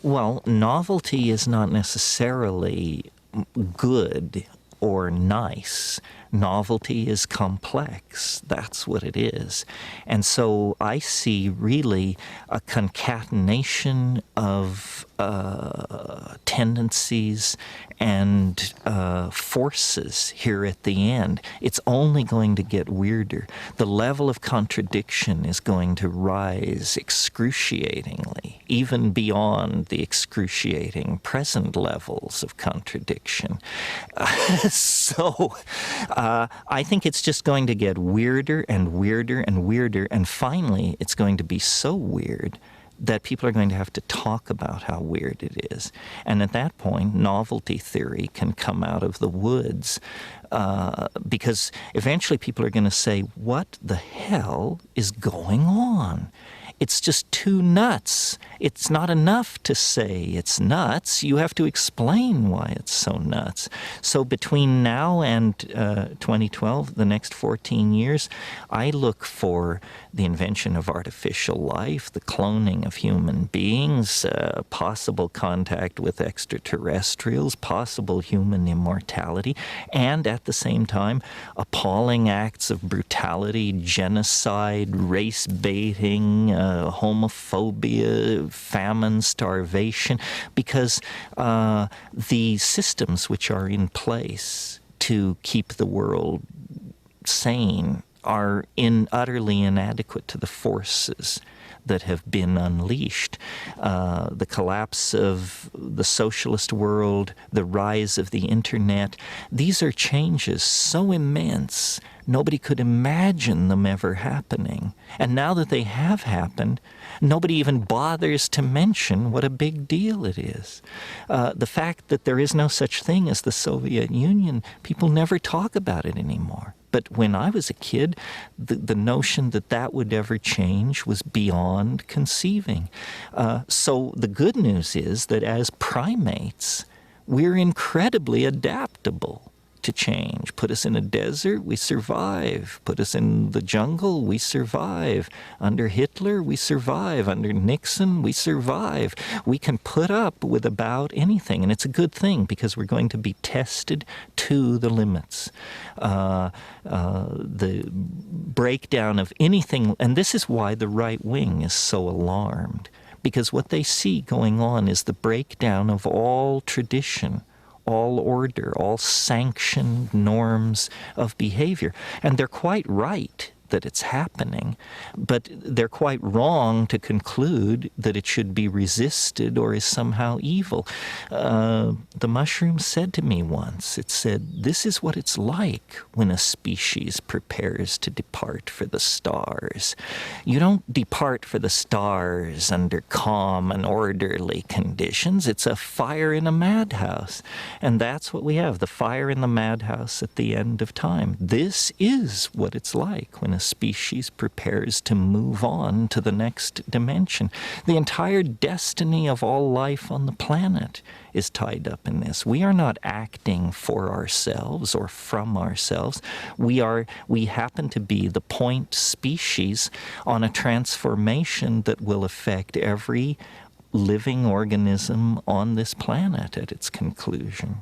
Well, novelty is not necessarily good or nice. Novelty is complex. That's what it is. And so I see really a concatenation of tendencies and forces here at the end. It's only going to get weirder. The level of contradiction is going to rise excruciatingly, even beyond the excruciating present levels of contradiction. So I think it's just going to get weirder and weirder and weirder, and finally it's going to be so weird that people are going to have to talk about how weird it is. And at that point, novelty theory can come out of the woods, because eventually people are going to say, what the hell is going on? It's just too nuts. It's not enough to say it's nuts. You have to explain why it's so nuts. So between now and 2012, the next 14 years, I look for the invention of artificial life, the cloning of human beings, possible contact with extraterrestrials, possible human immortality, and at the same time, appalling acts of brutality, genocide, race baiting, homophobia, famine, starvation, because the systems which are in place to keep the world sane are utterly inadequate to the forces that have been unleashed. The collapse of the socialist world, the rise of the internet, these are changes so immense, nobody could imagine them ever happening. And now that they have happened, nobody even bothers to mention what a big deal it is. The fact that there is no such thing as the Soviet Union, people never talk about it anymore. But when I was a kid, the notion that that would ever change was beyond conceiving. So the good news is that as primates, we're incredibly adaptable to change. Put us in a desert, we survive. Put us in the jungle, we survive. Under Hitler, we survive. Under Nixon, we survive. We can put up with about anything, and it's a good thing because we're going to be tested to the limits. The breakdown of anything, and this is why the right wing is so alarmed, because what they see going on is the breakdown of all tradition, all order, all sanctioned norms of behavior. And they're quite right that it's happening, but they're quite wrong to conclude that it should be resisted or is somehow evil. The mushroom said to me once, it said, this is what it's like when a species prepares to depart for the stars. You don't depart for the stars under calm and orderly conditions. It's a fire in a madhouse. And that's what we have, the fire in the madhouse at the end of time. This is what it's like when a species prepares to move on to the next dimension. The entire destiny of all life on the planet is tied up in this. We are not acting for ourselves or from ourselves. We happen to be the point species on a transformation that will affect every living organism on this planet at its conclusion.